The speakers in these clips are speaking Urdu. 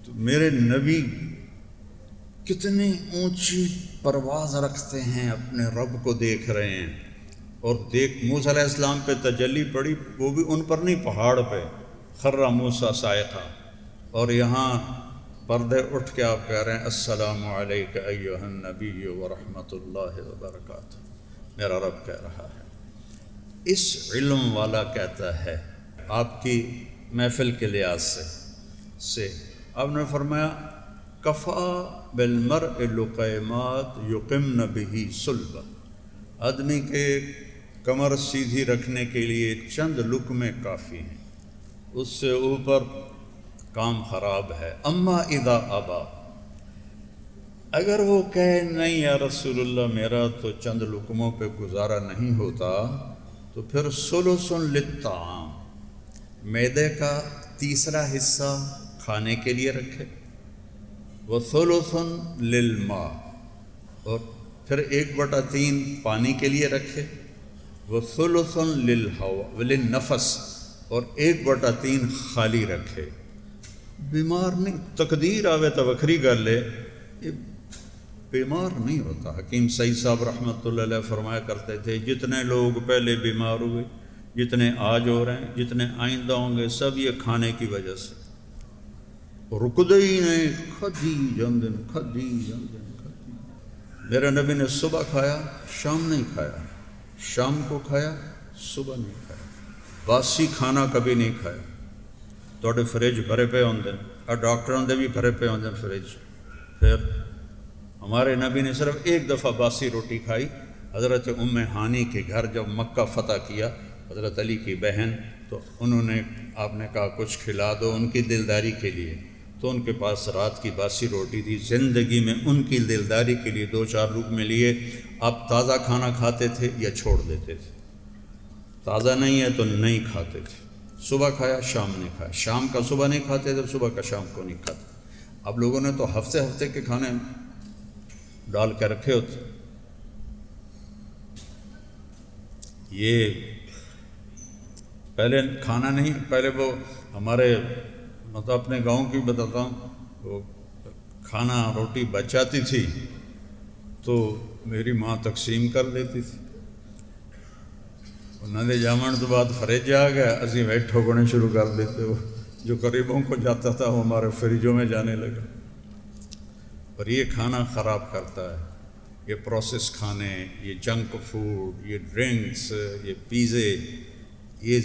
تو میرے نبی کتنی اونچی پرواز رکھتے ہیں، اپنے رب کو دیکھ رہے ہیں، اور موسیٰ علیہ السلام پہ تجلی پڑی، وہ بھی ان پر نہیں، پہاڑ پہ خر موسیٰ صاعقہ، اور یہاں پردے اٹھ کے آپ کہہ رہے ہیں السلام علیک ایھا النبی ورحمۃ اللہ وبرکاتہ. میرا رب کہہ رہا ہے. اس علم والا کہتا ہے آپ کی محفل کے لحاظ سے آپ نے فرمایا کفا بالمرء لقیمات یقمن بہ صلبہ، آدمی کے کمر سیدھی رکھنے کے لیے چند لقمے کافی ہیں، اس سے اوپر کام خراب ہے. اما اذا ابا، اگر وہ کہے نہیں یا رسول اللہ میرا تو چند لقموں پہ گزارا نہیں ہوتا، تو پھر ثلث للطعام، معدے کا تیسرا حصہ کھانے کے لیے رکھے، وثلث للماء، اور پھر 1/3 پانی کے لیے رکھے، وثلث للنفس، اور 1/3 خالی رکھے. بیمار نہیں، تقدیر آوے تو وکھری گل ہے، یہ بیمار نہیں ہوتا. حکیم سعید صاحب رحمۃ اللہ علیہ فرمایا کرتے تھے جتنے لوگ پہلے بیمار ہوئے، جتنے آج ہو رہے ہیں، جتنے آئندہ ہوں گے، سب یہ کھانے کی وجہ سے. رکدے ہی نہیں، کھدی جاندن. میرے نبی نے صبح کھایا، شام نہیں کھایا، شام کو کھایا، صبح نہیں کھایا، باسی کھانا کبھی نہیں کھایا. توڑے فریج بھرے پہ ہوندے، اور ڈاکٹروں دے بھی بھرے پہ ہوندے فریج. پھر ہمارے نبی نے صرف ایک دفعہ باسی روٹی کھائی. حضرت ام ہانی کے گھر جب مکہ فتح کیا، حضرت علی کی بہن، تو انہوں نے آپ نے کہا کچھ کھلا دو ان کی دلداری کے لیے، تو ان کے پاس رات کی باسی روٹی تھی. زندگی میں ان کی دلداری کے لیے 2-4 لقمے لیے. آپ تازہ کھانا کھاتے تھے یا چھوڑ دیتے تھے؟ تازہ نہیں ہے تو نہیں کھاتے تھے. صبح کھایا، شام نہیں کھایا، شام کا صبح نہیں کھاتے تھے، صبح کا شام کو نہیں کھاتے. اب لوگوں نے تو ہفتے کے کھانے ڈال کے رکھے ہوتے. یہ پہلے کھانا نہیں، پہلے وہ ہمارے مطلب اپنے گاؤں کی بتاتا ہوں، وہ کھانا روٹی بچ جاتی تھی تو میری ماں تقسیم کر دیتی تھی. انہوں نے جامن تو بعد فریج آ گیا، اسی ویٹ ٹھوکنے شروع کر دیتے. وہ جو قریبوں کو جاتا تھا وہ ہمارے فریجوں میں جانے لگا. اور یہ کھانا خراب کرتا ہے، یہ پروسیس کھانے، یہ جنک فوڈ، یہ ڈرنکس، یہ پیزے، یہ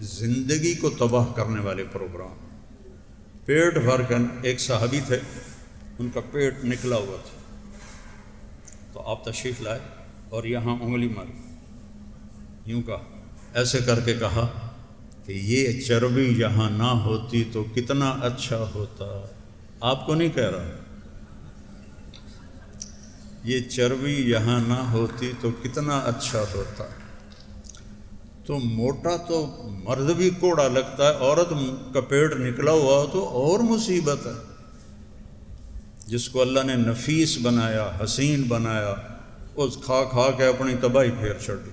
زندگی کو تباہ کرنے والے پروگرام. پیٹ بھر کر، ایک صحابی تھے ان کا پیٹ نکلا ہوا تھا، تو آپ تشریف لائے اور یہاں انگلی ماری، یوں کہا، ایسے کر کے کہا کہ یہ چربی یہاں نہ ہوتی تو کتنا اچھا ہوتا. آپ کو نہیں کہہ رہا، یہ چربی یہاں نہ ہوتی تو کتنا اچھا ہوتا. تو موٹا تو مرد بھی کوڑا لگتا ہے، عورت کا پیٹ نکلا ہوا ہو تو اور مصیبت ہے. جس کو اللہ نے نفیس بنایا، حسین بنایا، اس کھا کھا کے اپنی تباہی پھیر چھوڑی.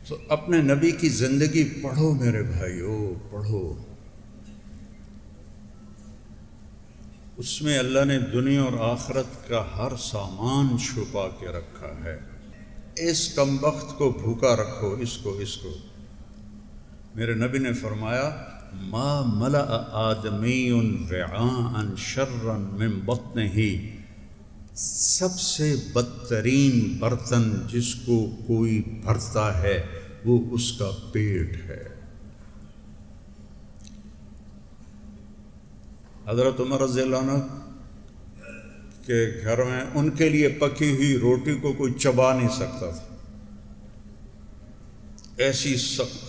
تو اپنے نبی کی زندگی پڑھو میرے بھائیو، پڑھو. اس میں اللہ نے دنیا اور آخرت کا ہر سامان چھپا کے رکھا ہے. اس کم بخت کو بھوکا رکھو، اس کو. میرے نبی نے فرمایا ما ملأ آدمی وعاء شرا من بطنہ، سب سے بدترین برتن جس کو کوئی بھرتا ہے وہ اس کا پیٹ ہے. حضرت عمر رضی اللہ عنہ کے گھر میں ان کے لیے پکی ہوئی روٹی کو کوئی چبا نہیں سکتا تھا، ایسی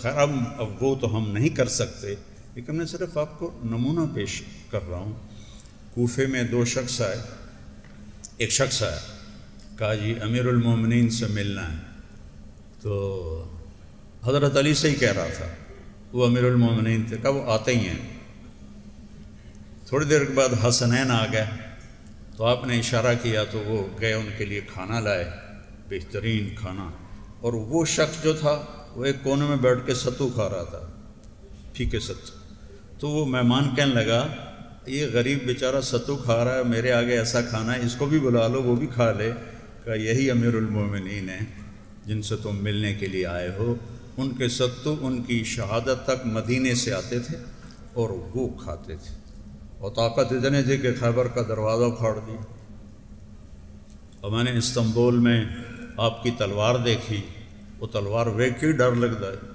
خیر اب وہ تو ہم نہیں کر سکتے، لیکن میں صرف آپ کو نمونہ پیش کر رہا ہوں. کوفے میں 2 شخص آئے. ایک شخص آیا، کہا جی امیر المومنین سے ملنا ہے. تو حضرت علی سے ہی کہہ رہا تھا، وہ امیر المومنین تھے. کہا وہ آتے ہی ہیں. تھوڑی دیر کے بعد حسنین آ گئے، تو آپ نے اشارہ کیا تو وہ گئے ان کے لیے کھانا لائے. بہترین کھانا. اور وہ شخص جو تھا وہ ایک کونے میں بیٹھ کے ستو کھا رہا تھا، پھیکے ستو. تو وہ مہمان کہنے لگا یہ غریب بیچارہ ستو کھا رہا ہے، میرے آگے ایسا کھانا ہے، اس کو بھی بلا لو وہ بھی کھا لے. کہ یہی امیر المومنین ہیں جن سے تم ملنے کے لیے آئے ہو. ان کے ستو ان کی شہادت تک مدینے سے آتے تھے اور وہ کھاتے تھے، اور طاقت اتنے تھی کہ خیبر کا دروازہ پھاڑ دیا. اور میں نے استنبول میں آپ کی تلوار دیکھی، وہ تلوار ویکھ کے ڈر لگتا ہے،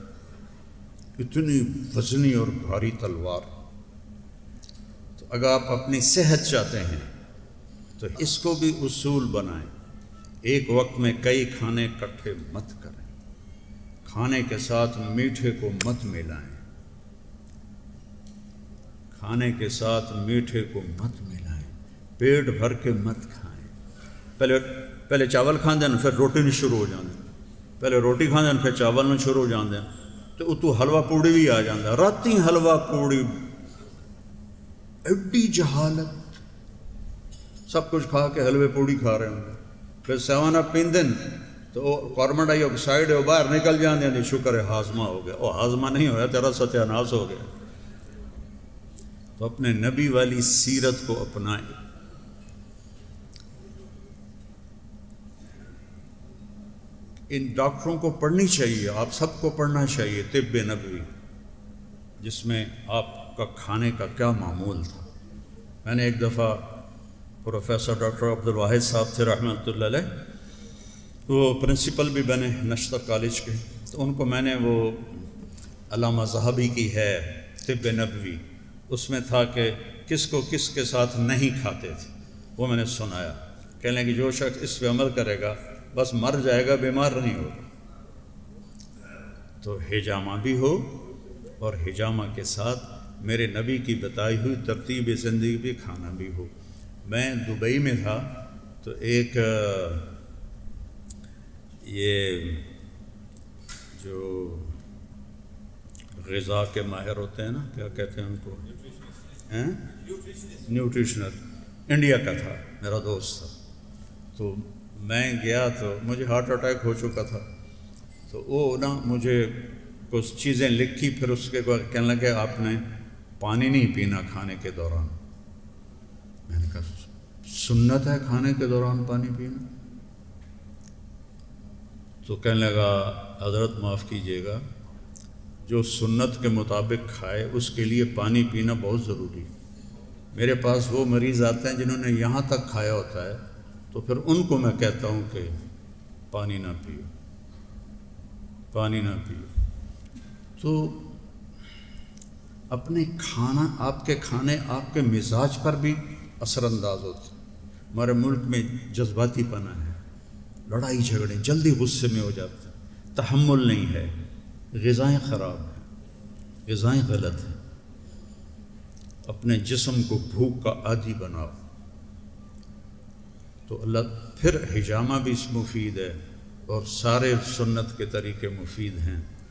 اتنی وزنی اور بھاری تلوار. تو اگر آپ اپنی صحت چاہتے ہیں تو اس کو بھی اصول بنائیں. ایک وقت میں کئی کھانے اکٹھے مت کریں، کھانے کے ساتھ میٹھے کو مت ملائیں، کھانے کے ساتھ میٹھے کو مت ملائیں، پیٹ بھر کے مت کھائیں. پہلے چاول کھاندے ہیں پھر روٹی نہیں شروع ہو جاندے، پہلے روٹی کھاندے ہیں پھر چاول نہیں شروع ہو جاندے. تو اتو حلوہ پوڑی بھی آ جاندہ، راتی حلوہ پوڑی، ایڈی جہالت. سب کچھ کھا کے حلوے پوڑی کھا رہے ہوں. پھر سیون اپ پیندن تو کاربن ڈائی آکسائڈ ہے وہ باہر نکل جاندے ہیں. شکر ہے ہاضمہ ہو گیا. وہ ہاضمہ نہیں ہویا، تیرا ستیہ ناس ہو گیا. تو اپنے نبی والی سیرت کو اپنائیں. ان ڈاکٹروں کو پڑھنی چاہیے، آپ سب کو پڑھنا چاہیے طب نبوی، جس میں آپ کا کھانے کا کیا معمول تھا. میں نے ایک دفعہ پروفیسر ڈاکٹر عبدالواحد صاحب تھے رحمۃ اللہ علیہ، وہ پرنسپل بھی بنے نشتر کالج کے. تو ان کو میں نے وہ علامہ ذہبی کی ہے طب نبوی، اس میں تھا کہ کس کو کس کے ساتھ نہیں کھاتے تھے، وہ میں نے سنایا. کہنے کہ جو شخص اس پہ عمل کرے گا بس مر جائے گا، بیمار نہیں ہوگا. تو حجامہ بھی ہو اور حجامہ کے ساتھ میرے نبی کی بتائی ہوئی ترتیب زندگی بھی کھانا بھی ہو. میں دبئی میں تھا تو ایک یہ جو غذا کے ماہر ہوتے ہیں نا، کیا کہتے ہیں ان کو، نیوٹریشنل، انڈیا کا تھا، میرا دوست تھا. تو میں گیا تو مجھے ہارٹ اٹیک ہو چکا تھا. تو وہ نا مجھے کچھ چیزیں لکھی، پھر اس کے بعد کہنے لگے آپ نے پانی نہیں پینا کھانے کے دوران. میں نے کہا سنت ہے کھانے کے دوران پانی پینا؟ تو کہنے لگا حضرت معاف کیجیے گا، جو سنت کے مطابق کھائے اس کے لیے پانی پینا بہت ضروری. میرے پاس وہ مریض آتے ہیں جنہوں نے یہاں تک کھایا ہوتا ہے، تو پھر ان کو میں کہتا ہوں کہ پانی نہ پیو، پانی نہ پیو. تو اپنے کھانا، آپ کے کھانے آپ کے مزاج پر بھی اثر انداز ہوتے ہیں. ہمارے ملک میں جذباتی پنا ہے، لڑائی جھگڑے، جلدی غصے میں ہو جاتے ہیں، تحمل نہیں ہے، غذائیں خراب ہیں، غذائیں غلط ہیں. اپنے جسم کو بھوک کا عادی بناؤ. تو اللہ پھر حجامہ بھی مفید ہے اور سارے سنت کے طریقے مفید ہیں.